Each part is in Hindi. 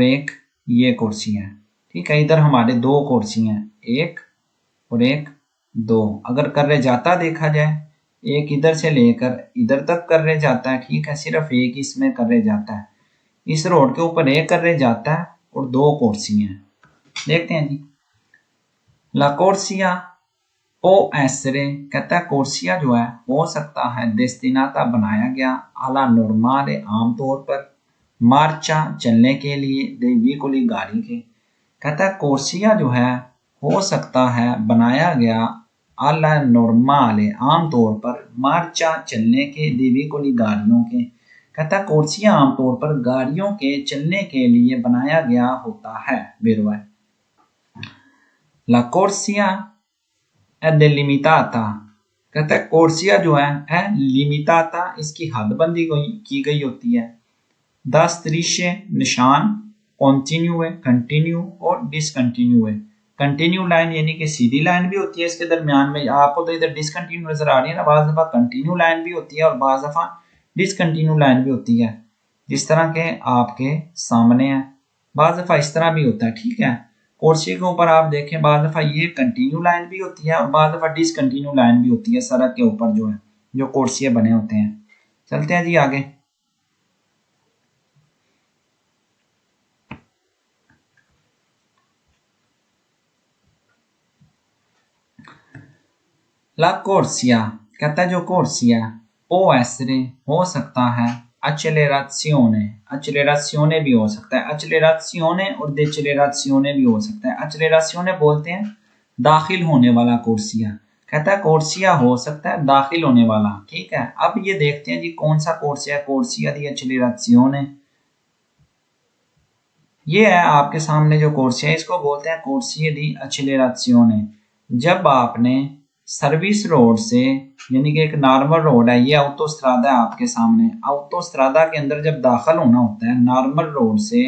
एक ये कुर्सी है, ठीक है। इधर हमारे दो कुर्सी हैं, एक और एक, दो। अगर कर्रे जाता देखा जाए, एक इधर से लेकर इधर तक कर्रे जाता है, ठीक है। सिर्फ एक इसमें कर्रे जाता है। इस रोड के ऊपर एक कर्रे जाता है और दो कुर्सी हैं। देखते हैं जी। ला कोर्सिया ओ एसरे कहता है कोर्सिया जो है हो सकता है डेस्टिनाता बनाया गया आला नॉर्माले आमतौर पर मार्चा चलने के लिए दे विकोली गाड़ी के। कहता है कोर्सिया जो है हो सकता है बनाया गया आला नॉर्माले आमतौर पर मार्चा चलने के दे विकोली गाड़ियों के। कहता है कोर्सिया आमतौर पर गाड़ियों के चलने के लिए बनाया गया होता है। बेरो है ला कोर्सिया è delimitata कहता है कोर्सिया जो है लिमिटाता इसकी हदबंदी की गई होती है। 10 दृश्य निशान कॉन्टिन्यू है, कंटिन्यू और डिसकंटिन्यू है। कंटिन्यू लाइन यानी कि सीधी लाइन भी होती है इसके दरमियान में, आपको तो इधर डिसकंटिन्यू नजर आ रही है ना, बाज दफा कंटिन्यू लाइन भी होती है और बाज दफा डिसकंटिन्यू लाइन भी होती है, जिस तरह के आपके सामने है। बाज दफा इस तरह भी होता है, ठीक है। कोर्सी के ऊपर आप देखें बाज दफा ये कंटिन्यू लाइन भी होती है और बाज दफा डिसकंटिन्यू लाइन भी होती है सड़क के ऊपर जो है, जो कोर्सिया बने होते हैं। चलते हैं जी आगे। ला कोर्सिया कहता है जो कोर्सिया ओ एसरे हो सकता है अचलेरासियोने, अचलेरासियोने भी हो सकता है, अचलेरासियोने और डेचलेरासियोने भी हो सकता है। अचलेरासियोने बोलते हैं दाखिल होने वाला कोर्सिया। कहता है कोर्सिया हो सकता है दाखिल होने वाला, ठीक है। अब ये देखते हैं जी कौन सा कोर्सिया है। कोर्सिया दी अचलेरासियोने, ये है आपके सामने जो कोर्सिया है, इसको बोलते हैं कोर्सिया दी अचलेरासियोने। जब आपने सर्विस रोड से, यानी कि एक नॉर्मल रोड है, ये ऑटोस्ट्रादा है आपके सामने, ऑटोस्ट्रादा के अंदर जब दाखिल होना होता है नॉर्मल रोड से,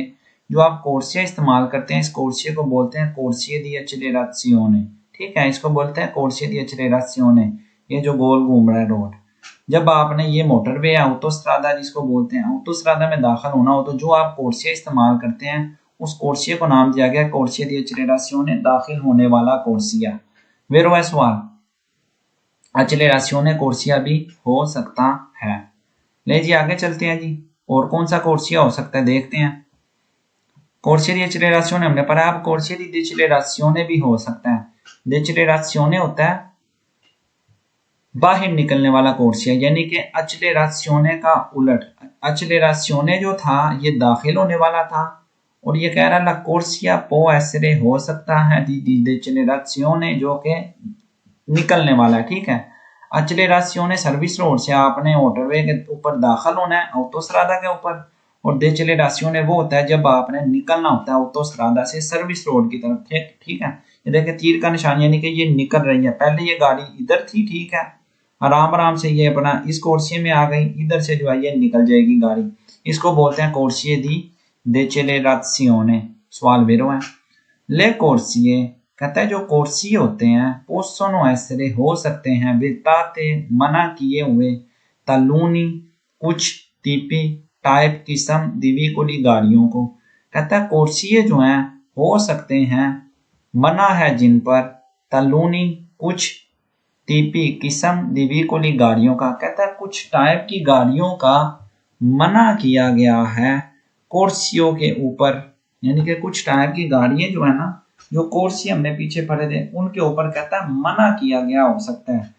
जो आप कोर्सिया इस्तेमाल करते हैं, इस कोर्सिया को बोलते हैं कोर्सिया दी अचलेरासियोने, ठीक है। इसको बोलते हैं कोर्सिया दी अचलेरासियोने, ये जो गोल घूम रहा है रोड। जब आपने ये मोटरवे है ऑटोस्ट्रादा जिसको बोलते हैं, ऑटोस्ट्रादा में दाखिल होना हो तो जो आप कोर्सिया इस्तेमाल करते हैं उस कोर्सिया को नाम दिया गया कोर्सिया दी अचलेरासियोने, दाखिल होने वाला कोर्सिया। वेरो है सवाल, अचलेरासियोने कोर्सिया भी हो सकता है। ले जी आगे चलते हैं जी, और कौन सा कोर्सिया हो सकता है देखते हैं। कोर्सिया दी अचलेरासियोने हमने पढ़ा, अब कोर्सिया दी डिचलेरासियोने भी हो सकता है। डिचलेरासियोने होता है बाहर निकलने वाला कोर्सिया, यानी कि अचलेरासियोने का उलट। अचलेरासियोने जो था ये दाखिल होने वाला था, और ये कह रहा है कोर्सिया पो एसरे हो सकता है दी डिचलेरासियोने जो कि निकलने वाला है, ठीक है। अचलेरासियोने सर्विस रोड से आपने मोटरवे के ऊपर दाखिल होना है ऑटोस्ट्रादा के ऊपर, और डिचलेरासियोने वो होता है जब आपने निकलना होता है ऑटोस्ट्रादा से सर्विस रोड की तरफ, ठीक है। ये देखिए तीर का निशान, यानी कि ये निकल रही है। पहले ये गाड़ी इधर थी, ठीक है, आराम आराम से ये अपना इस कोर्सिया में आ गई, इधर से जो है ये निकल जाएगी गाड़ी। इसको बोलते हैं कोर्सिया दी डिचलेरासियोने। सवाल वेरो है ले कोर्सिये कहता है जो कोर्सी होते हैं पोस्टोनो ऐसे हो सकते हैं बिताते मना किए हुए तलूनी कुछ टीपी टाइप किस्म दिवीकुली गाड़ियों को। कहता है कोर्सिये जो हैं हो सकते हैं मना है जिन पर तलूनी कुछ टीपी किस्म दिवीकुली गाड़ियों का। कहता है कुछ टाइप की गाड़ियों का मना किया गया है कोर्सियों के ऊपर, यानी कि कुछ टाइप की गाड़ियां जो है ना, जो कोर्सिया हमने पीछे पढ़े थे उनके ऊपर कहता है मना किया गया हो सकता है।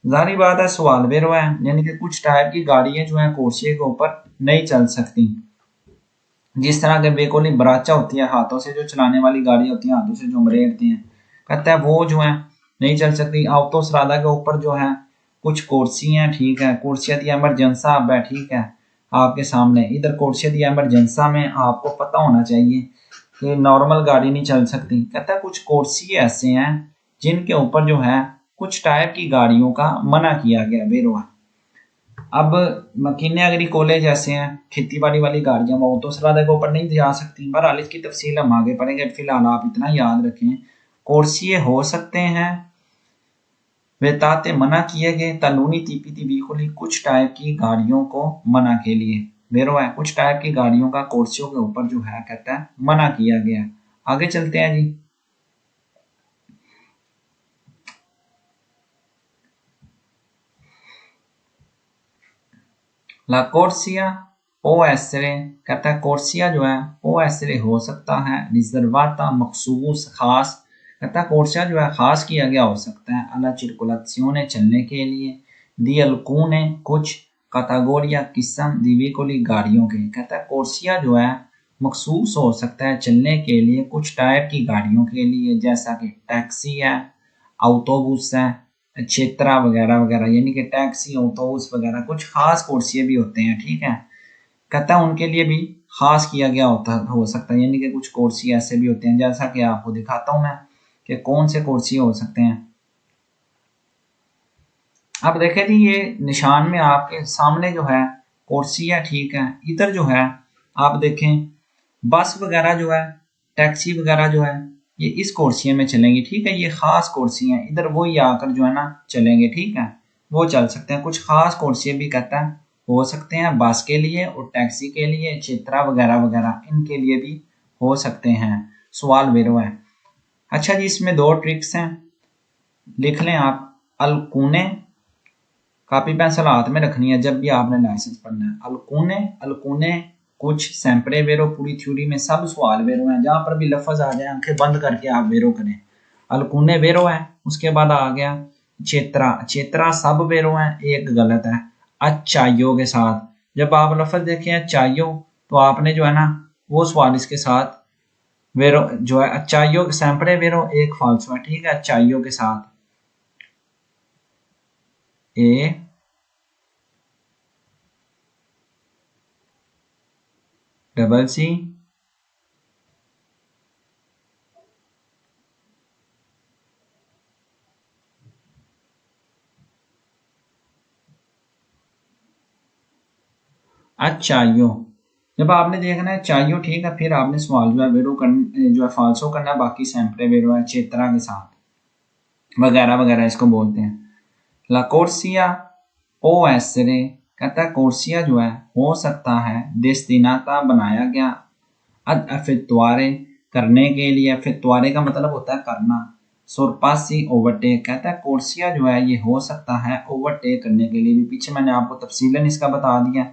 जारी बात है सवाल बेरो है, यानी कि कुछ टाइप की गाड़ियां जो है कोर्सिया के ऊपर नहीं चल सकती। जिस तरह के बेकोली बराचा होती है, हाथों से जो चलाने वाली गाड़ी होती है, हाथों से जो मरेड़ती हैं, कहता है वो जो है नहीं चल सकती। ऑटोस्ट्रादा के ऊपर जो है कुछ कोर्सियां, ठीक है, कोर्सिया दी एमरजेंसा अब है, ठीक है, आपके सामने। इधर कोर्सिया दी एमरजेंसा में आपको पता होना चाहिए कि नॉर्मल गाड़ी नहीं चल सकती। कहता है कुछ कोर्सिया ऐसे हैं जिनके ऊपर जो है कुछ टाइप की गाड़ियों का मना किया गया बेरो। अब मकीने अगरी कॉलेज ऐसे हैं, खेती बाड़ी वाली गाड़ियां वो ऑटोस्ट्रादा के ऊपर नहीं जा सकती। बहरहाल इसकी तफसील हम आगे पढ़ेंगे, फिलहाल आप इतना याद रखें कोर्सिये हो सकते हैं वेताते मना किए गए तलूनी तीपी बिल्कुल कुछ टाइप की गाड़ियों को मना के लिए। वेरो है। कुछ टाइप की गाड़ियों का कोर्सियों के ऊपर जो है कहता है मना किया गया है। आगे चलते हैं जी। ला कोर्सिया ओ एसरे कहता है कोर्सिया जो है ओ एसरे हो सकता है रिजर्वाता मखसूस खास, कहता है कोर्सिया जो है खास किया गया हो सकता है अला चिरकुलाzione चलने के लिए, दी alcune कुछ कैटेगोरिया किस्म दी वेहिकoli गाड़ियों के, कहता है कोर्सिया जो है मखसूस हो सकता है चलने के लिए कुछ टाइप की गाड़ियों के लिए, जैसा कि टैक्सी है, ऑटोबुस है, चेत्रा वगैरह वगैरह, यानी कि टैक्सी ऑटोबुस वगैरह कुछ खास कोर्सिए भी होते हैं। ठीक है, कहता है उनके लिए भी खास किया गया होता हो सकता है, यानी कि कुछ कोर्सी ऐसे भी होते हैं, जैसा कि आपको दिखाता हूं मैं कि कौन से कोर्सी हो सकते हैं। अब देखें जी, ये निशान में आपके सामने जो है कोर्सी है। ठीक है, इधर जो है आप देखें बस वगैरह जो है, टैक्सी वगैरह जो है, ये इस कोर्सिया में चलेंगी। ठीक है, ये खास कोर्सी हैं, इधर वही आकर जो है ना चलेंगे। ठीक है, वो चल सकते हैं। कुछ खास कोर्सिया भी कहता है हो सकते हैं बस के लिए और टैक्सी के लिए, चित्रा वगैरह वगैरह इनके लिए भी हो सकते हैं। सवाल वेरो है। अच्छा जी, इसमें दो ट्रिक्स हैं, लिख लें आप। अलकूने, कॉपी पेंसिल हाथ में रखनी है जब भी आपने लाइसेंस पढ़ना है। अलकूने अलकूने कुछ सैंपरे वेरो, पूरी थ्योरी में सब सवाल वेरो हैं, जहां पर भी लफ्ज आ जाए आंखें बंद करके आप वेरो करें। अलकूने वेरो है। उसके बाद आ गया चेत्रा, चेत्रा सब वेरो हैं, एक गलत है अच्छाइयों के साथ। जब आप लफ्ज देखें अच्छाइयों तो आपने जो है ना वो सवाल इसके साथ वेरो जो है अच्छाइयों सैंपरे वेरो एक फाल्सो है। ठीक है, अच्छाइयों के साथ ए डबल सी अच्छाइयों। जब आपने देखना है चाहियो, ठीक है, फिर आपने सवाल जो है वेरो कर जो है फाल्सो करना है, बाकी सैंपरे वेरो है चेत्रा के साथ वगैरह वगैरह इसको बोलते हैं। ला कोर्सिया ओ एसरे, कहता है कोर्सिया जो है हो सकता है डेस्टिनाता बनाया गया अद अफित्वारे करने के लिए। अफित्वारे का मतलब होता है करना। सुरपासी ओवरटेक, कहता है कोर्सिया जो है ये हो सकता है ओवरटेक करने के लिए भी। पीछे मैंने आपको तफसीलन इसका बता दिया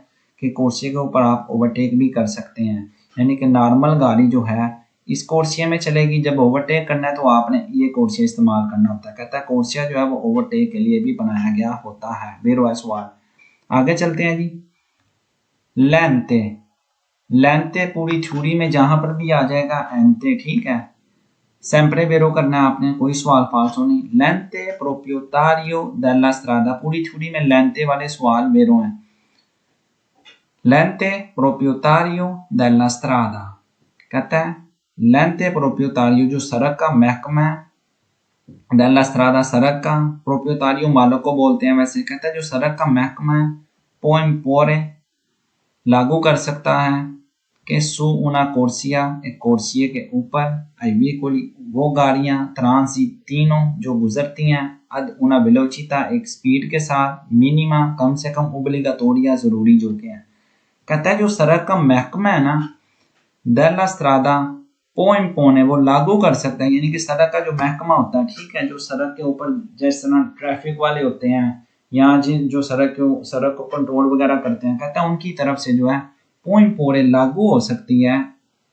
कि कोर्सिया के ऊपर आप ओवरटेक भी कर सकते हैं, यानी कि नॉर्मल गाड़ी जो है इस कोर्सिया में चलेगी, जब ओवरटेक करना है तो आपने ये कोर्सिया इस्तेमाल करना होता है। कहता है कोर्सिया जो है वो ओवरटेक के लिए भी बनाया गया होता है। वेरो है सवाल। आगे चलते हैं जी। लेंते, लेंते पूरी थ्योरी में जहां पर भी आ जाएगा एंते। ठीक है, सेंपरे वेरो करना है आपने, कोई सवाल फाल्सो नहीं। लेंते प्रोप्रियोटारियो डेला स्ट्रादा, पूरी थ्योरी में लेंते वाले सवाल वेरो हैं। लेंते प्रोप्रियोटारियो डेला स्ट्रादा, कहता है लेंते प्रोप्रियोटारियो जो सड़क का महकमा है, डेला स्ट्रादा सड़क का, प्रोप्रियोटारियो मालिक को बोलते हैं वैसे, कहता है जो सड़क का महकमा है पोइम पोरे लागू कर सकता है कि सु उना कोर्सिया एक कोर्सिए के ऊपर आई वेहिकoli वो गाड़ियां ट्रांसी तीनों जो गुजरती हैं अद उना वेलोचिता एक स्पीड के साथ मिनिमा कम से कम ओब्लिगाटोरिया जरूरी जो के हैं। कहता है जो सड़क का महकमा है ना डेला स्ट्रादा पो इम्पोने वो लागू कर सकते हैं, यानी कि सड़क का जो महकमा होता है। ठीक है, जो सड़क के ऊपर जिस तरह ट्रैफिक वाले होते हैं या जिन जो सड़क को कंट्रोल वगैरह करते हैं, कहता है उनकी तरफ से जो है पो इम्पोरे लागू हो सकती है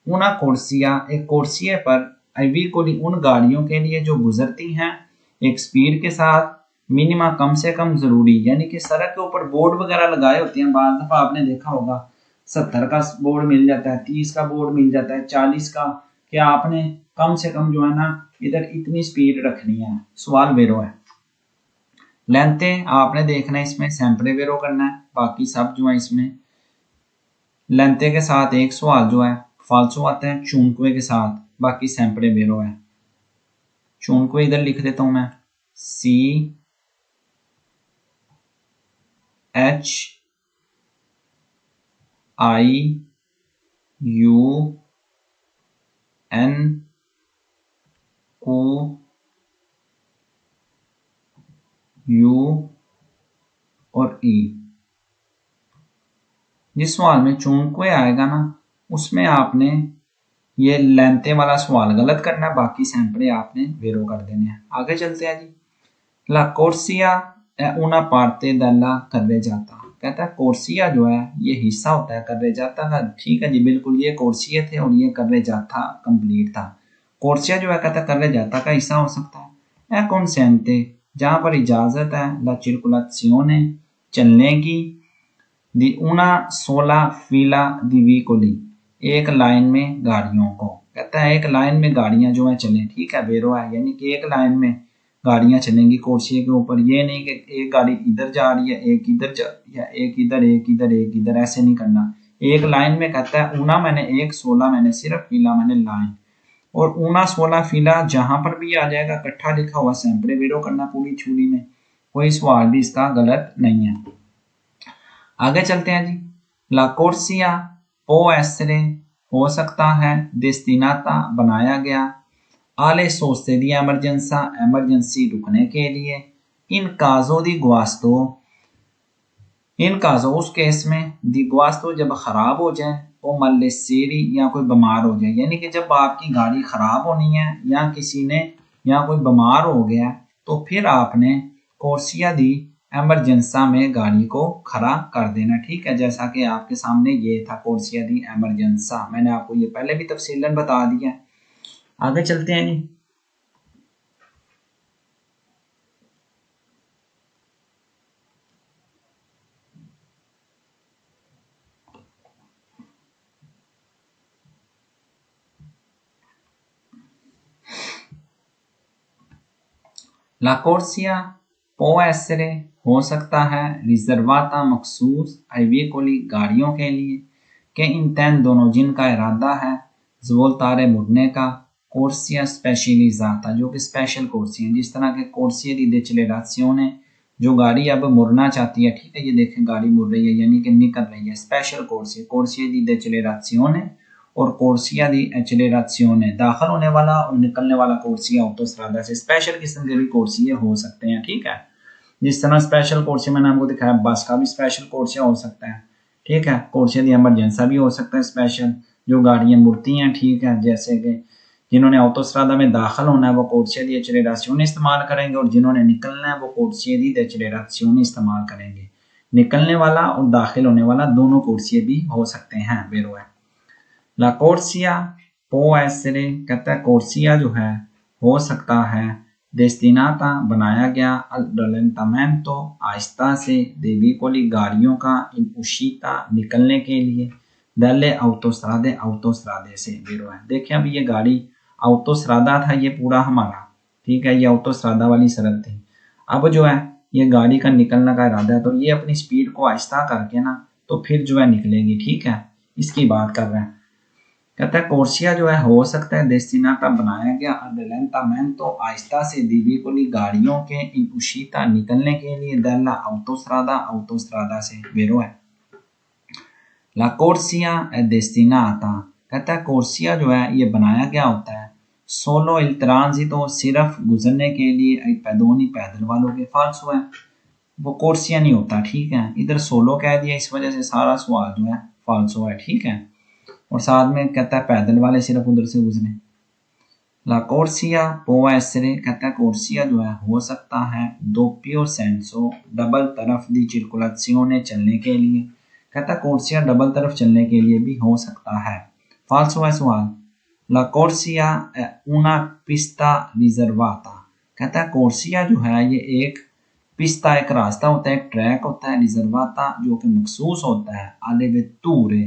उना कोर्सिया एक कोर्सिया पर आई को उन गाड़ियों के लिए जो गुजरती हैं एक स्पीड के साथ मिनिमा कम से कम जरूरी, यानी कि सड़क के ऊपर बोर्ड वगैरह लगाए होते हैं, बार दफा आपने देखा होगा 70 का बोर्ड मिल जाता है, 30 का बोर्ड मिल जाता है, 40 का, कि आपने कम से कम जो है ना इधर इतनी स्पीड रखनी है। सवाल वेरो है। लेंथे आपने देखना है इसमें सैंपरे वेरो करना है, बाकी सब जो है इसमें लेंथे के साथ एक सवाल जो है फाल्सो आता है चूनकुए के साथ, बाकी सैंपरे वेरो है। चूनकुए इधर लिख देता हूं मैं CHIUNQU और E। जिस सवाल में चूंकवे आएगा ना उसमें आपने ये लेंथे वाला सवाल गलत करना है, बाकी सैंपले आपने वेरो कर देने हैं। आगे चलते हैं जी। ला कोर्सिया una parte della carreggiata, कहता है कोर्सिया जो है ये हिस्सा होता है कर्रेजाता का। ठीक है जी, बिल्कुल ये कोर्सिया थे और ये कर्रेजाता कंप्लीट था। कोर्सिया जो है कहता है कर्रेजाता का हिस्सा हो सकता है। ए consente जहाँ पर इजाजत है, la circolazione चलने की, दी una sola fila di veicoli एक लाइन में गाड़ियों को, कहता है एक लाइन में गाड़ियां जो है चलें। ठीक है, वेरो है, यानी कि एक लाइन में गाड़ियां चलेंगी कोर्सिया के ऊपर। ये नहीं कि एक गाड़ी इधर जा रही है एक इधर जा या एक इधर एक इधर एक इधर, ऐसे नहीं करना। एक लाइन में कहता है ऊना मैंने एक, 16 मैंने सिर्फ, फीला मैंने लाइन। और ऊना 16 फीला जहां पर भी आ जाएगा इकट्ठा लिखा हुआ सैंपले वेरो करना पूरी छुरी में, कोई सवाल भी इसका गलत नहीं है। आगे चलते हैं जी। ला कोर्सिया पो एसरे हो सकता है, डेस्टिनाता बनाया गया, आले सोचते दी एमरजेंसा एमरजेंसी रुकने के लिए, इन काजो दी गुआस्तो इन काजो उस केस में, दी गुआस्तो जब खराब हो जाए, ओ मल्ले सेरी या कोई बीमार हो जाए, यानी कि जब आपकी गाड़ी खराब होनी है या किसी ने या कोई बीमार हो गया तो फिर आपने कोर्सिया दी एमरजेंसा में गाड़ी को खड़ा कर देना। ठीक है, जैसा कि आपके सामने ये था कोर्सिया दी एमरजेंसा, मैंने आपको ये पहले भी तफसीलन बता दिया। आगे चलते हैं जी। ला कोर्सिया पो एसरे हो सकता है, रिजर्वाता मखसूस वेहिकोली गाड़ियों के लिए, के इंटेन दोनों जिनका इरादा है, ज़वोल्तारे मुड़ने का, कोर्सिया स्पेशलिजाता जो कि स्पेशल कोर्सिया, जिस तरह के कोर्सिया दी डेचलेरासियोने जो गाड़ी अब मुड़ना चाहती है। ठीक है, ये देखें गाड़ी मुड़ रही है यानी कि निकल रही है। स्पेशल कोर्सिया, कोर्सिया दी डेचलेरासियोने और कोर्सिया दी एक्सेलरेशियोने, दाखिल होने वाला और निकलने वाला कोर्सिया ऑटोस्ट्रादा से। स्पेशल किस्म के भी कोर्सिया हो सकते हैं। ठीक है, जिस तरह स्पेशल कोर्सिया मैंने आपको दिखाया, बस का भी स्पेशल कोर्सिया हो सकता है। ठीक है, कोर्सिया दी एमरजेंसा भी हो सकता है स्पेशल, जो गाड़ियां मुड़ती हैं। ठीक है, जैसे कि जिन्होंने ऑटोस्ट्रादा में दाखिल होना है वो कोर्सिया दी एक्सेलरेशियोने इस्तेमाल करेंगे और जिन्होंने निकलना है वो कोर्सिया दी एक्सेलरेशियोने इस्तेमाल करेंगे। निकलने वाला और दाखिल होने वाला दोनों कोर्सिया भी हो सकते हैं। बेरो है ला कोर्सिया पो एसरे, कहता है कोर्सिया जो है हो सकता है, डेस्टिनाता बनाया गया, अल रलेंटामेंटो आहिस्ता से, दे वेहिकोली गाड़ियों का, इन उशीता निकलने के लिए, दले ऑटोस्ट्रादे ऑटोस्ट्रादे से। बेरो है, देखिए अभी ये गाड़ी ऑटोस्ट्रादा था ये पूरा हमारा। ठीक है, ये ऑटोस्ट्रादा वाली सड़क थी। अब जो है ये गाड़ी का निकलने का इरादा है तो ये अपनी स्पीड को आहिस्ता करके ना तो फिर जो है निकलेगी। ठीक है, इसकी बात कर रहे हैं। कहता है कोर्सिया जो है हो सकता है, डेस्टिनाता बनाया गया, अडेलेंटामेंटो आहिस्ता से, दी वेहिकोली गाड़ियों के, इन उशीता निकलने के लिए, दल्ला ऑटोस्ट्रादा ऑटोस्ट्रादा से। बेरो है ला कोर्सिया ए डेस्टिनाता, कहता है कोर्सिया जो है ये बनाया गया होता है, सोलो इल ट्रांजिटो सिर्फ गुजरने के लिए, आई पैदोनी पैदल वालों के। फाल्सो है, वो कोर्सिया नहीं होता। ठीक है, इधर सोलो कह दिया इस वजह से सारा सवाल जो है फाल्सो है। ठीक है, और साथ में कहता है पैदल वाले सिर्फ उधर से गुजरे। ला कोर्सिया पो एसरे, कहता है कोर्सिया जो है हो सकता है, दोपियो सेंसो डबल तरफ दी चिरकुलासियोने चलने के लिए, कहता है कोर्सिया डबल तरफ चलने के लिए भी हो सकता है। फाल्सो है सवाल। ला कोर्सिया una पिस्ता रिजर्वाता, कहता है कोर्सिया जो है ये एक पिस्ता एक रास्ता होता है, एक ट्रैक होता है, रिजर्वाता जो कि मखसूस होता है, आले वेतूरे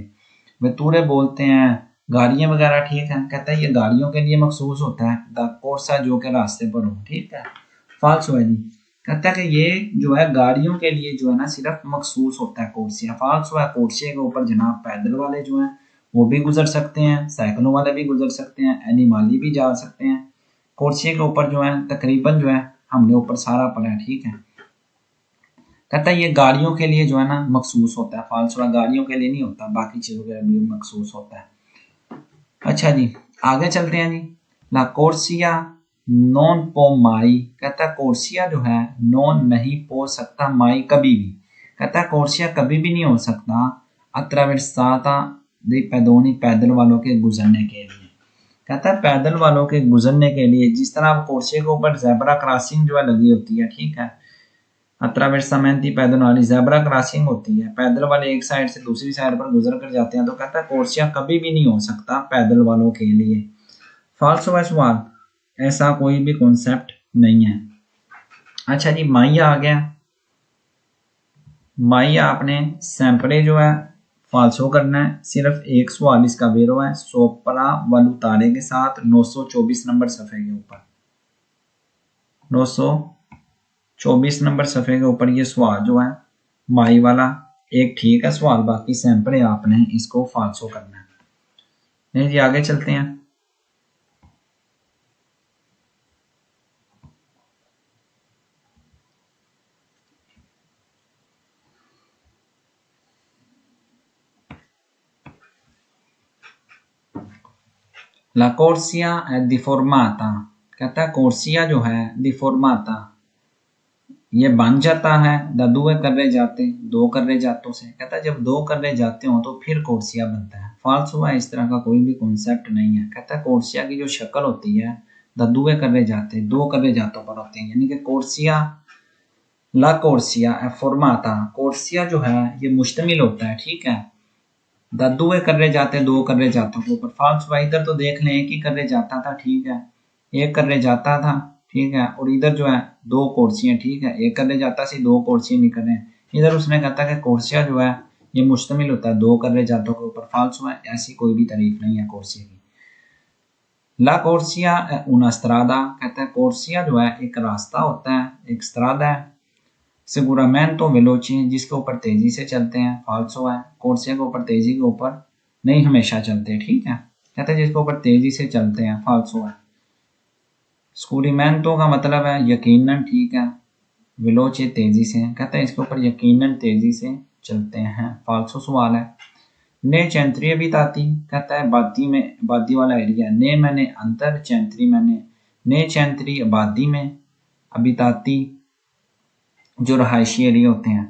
वेतूरे बोलते हैं गाड़ियां वगैरह। ठीक है, कहता है ये गाड़ियों के लिए मखसूस होता है, द कोर्सा जो के रास्ते पर हो। ठीक है, फाल्सो है जी, कहता है कि ये जो है गाड़ियों के लिए जो है ना सिर्फ मखसूस होता है कोर्सिया। फाल्सो है, कोर्सिया के ऊपर जनाब पैदल वाले जो हैं वो भी गुजर सकते हैं, साइकिलों वाले भी गुजर सकते हैं, एनिमाली भी जा सकते हैं। कोर्सिया के ऊपर जो है तकरीबन जो है हमने ऊपर सारा पढ़ा है। ठीक है, कहता है ये गाड़ियों के लिए जो है ना मखसूस होता है। फाल्सो गाड़ियों के लिए नहीं होता, बाकी चीजों के लिए मखसूस होता है। अच्छा जी, आगे चलते हैं जी। ला कोर्सिया नॉन पो माई, कहता है कोर्सिया जो है नॉन नहीं पो सकता, माई कभी भी, कहता है कोर्सिया कभी भी नहीं हो सकता, अत्रावर्साता दी पैदोनी पैदल वालों के गुजरने के लिए। कहता है पैदल वालों के गुजरने के लिए, जिस तरह आप कोर्से के ऊपर ज़ेब्रा क्रॉसिंग जो है लगी होती है, ठीक है, अत्रावर्सामेंती पैदल वाली ज़ेब्रा क्रॉसिंग होती है, पैदल वाले एक साइड से दूसरी साइड पर गुजर कर जाते हैं, तो कहता है कोर्सिया कभी भी नहीं हो सकता पैदल वालों के लिए। फाल्सो है सवाल, ऐसा कोई भी कॉन्सेप्ट नहीं है। अच्छा जी, माइया आ गया। माइया आपने सैंपले जो है फाल्सो करना है, सिर्फ एक सवाल इसका वेरो है, सोपरा वलुतारे के साथ 924 नंबर सफ़े के ऊपर, 924 नंबर सफ़े के ऊपर ये सवाल जो है माई वाला एक ठीक है सवाल, बाकी सैंपले आपने इसको फाल्सो करना है। नहीं जी, आगे चलते हैं। ला कोर्सिया è डिफॉर्माता, कहता है कोर्सिया जो है डिफॉर्माता ये बन जाता है दा दुए कर्रे जाते, दो कर्रे जातों से। कहता है जब दो कर्रे जाते हो तो फिर कोर्सिया बनता है। फाल्सो है, इस तरह का कोई भी कॉन्सेप्ट नहीं है। कहता है कोर्सिया की जो शक्ल होती है दा दुए कर्रे जाते, दो कर्रे जातों पर होते हैं, यानी कि कोर्सिया ला कोर्सिया है फॉर्माता, कोर्सिया जो है ये मुश्तमिल होता है, ठीक है, दा दुए कर्रे जाते, दो कर्रे जातों के ऊपर। फाल्सो है, इधर तो देख लें एक ही कर्रे जाता था, ठीक है, एक कर्रे जाता था, ठीक है, और इधर जो है दो कोर्सियाँ, ठीक है, एक कर्रे जाता सी, दो कोर्सियाँ निकल रहे हैं। इधर उसने कहता कि कोर्सिया जो है ये मुश्तमिल होता है दो कर्रे जातों के ऊपर। फाल्सो है, ऐसी कोई भी तारीफ नहीं है कोर्सिया की। ला कोर्सिया una strada, कहता है कोर्सिया जो है एक रास्ता होता है, एक स्त्रादा है। सिगुरामेंटो वेलोची, जिसके ऊपर तेजी से चलते हैं। फाल्सो है, कोर्सिया के ऊपर तेजी के ऊपर नहीं हमेशा चलते, ठीक है, कहते हैं जिसके ऊपर तेजी से चलते हैं। फाल्सो है। स्कूरीमेंटो का मतलब है यकीनन, ठीक है, वेलोचे तेजी से, कहते हैं इसके ऊपर यकीनन तेजी से चलते हैं। फाल्सो सवाल है। ने चैंत्री अबिताती, कहता है बादी में, बादी वाला एरिया। ने मैंने अंतर, चैंत्री मैंने, ने चैंत्री आबादी में, अबिताती जो रहायशी एरिया होते हैं,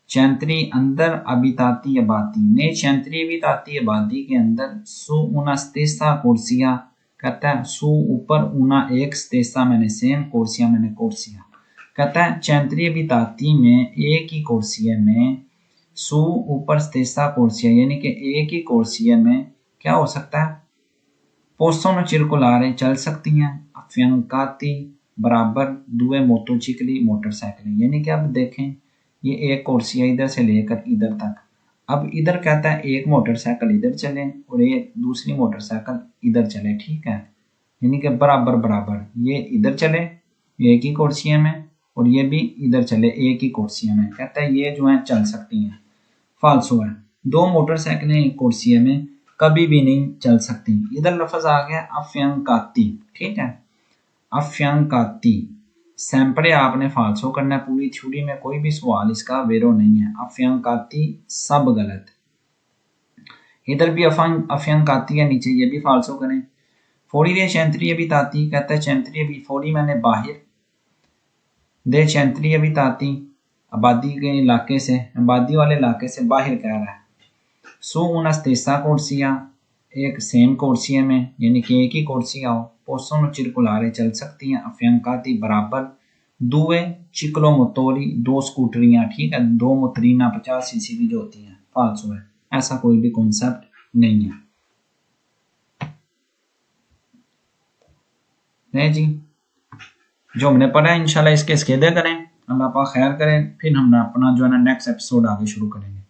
चैंत्री अंदर, अबिताती आबादी। ने चैंत्री अबिताती आबादी के अंदर सु उना स्तेसा कुर्सिया, कहता है सु ऊपर, उना एक, स्तेसा मैंने सेम, कुर्सिया मैंने कुर्सिया। कहता है चैंत्री अबिताती में एक ही कुर्सिया में, सु ऊपर स्तेसा कुर्सिया, यानी कि एक ही कुर्सिया में क्या हो सकता है, पोस्टोन चिरकुलारे चल सकती हैं, अफ्यंकाती बराबर दुए मोटरसाइकिल, मोटरसाइकिल, यानी कि अब देखें ये एक कुर्सिया इधर से लेकर इधर तक, अब इधर कहता है एक मोटरसाइकिल इधर चले और एक दूसरी मोटरसाइकिल इधर चले, ठीक है, यानी कि बराबर बराबर ये इधर चले एक ही कुर्सिया में और ये भी इधर चले एक ही कुर्सिया में, कहता है ये जो है चल सकती हैं। फाल्सो है, दो मोटरसाइकिलें एक कुर्सिया में कभी भी नहीं चल सकती। इधर लफ्ज आ गया अफ्यंकाती, ठीक है, अफ्यंकाती। सैंपले आपने फाल्सो करना है, पूरी थ्योरी में कोई भी सवाल इसका वेरो नहीं है। अफ्यंकाती सब गलत, इधर भी अफ्यंकाती है, नीचे ये भी फाल्सो करें। फोड़ी दे चैंत्री अभी ताती, कहता है चैंत्री अभी, फोड़ी मैंने बाहर, दे चैंत्री अभी ताती आबादी के इलाके से, आबादी वाले इलाके से बाहर कह रहा है। सो उनस्तेसा कुर्सिया, एक सेम कुर्सिया में, यानी कि एक ही कुर्सिया हो, पोसों चिरकुलारे चल सकती हैं, अफ्यंकाती बराबर दुए चिकलो मोतोरी, दो स्कूटरियां, ठीक है, दो मोतरीना 50 सीसी की जो होती हैं। फाल्सो है, ऐसा कोई भी कॉन्सेप्ट नहीं है। नहीं जी, जो हमने पढ़ा है इंशाल्लाह इसके स्केदे करें, अल्लाह पाक खैर करें, फिर हम अपना जो है ना नेक्स्ट एपिसोड आगे शुरू करेंगे।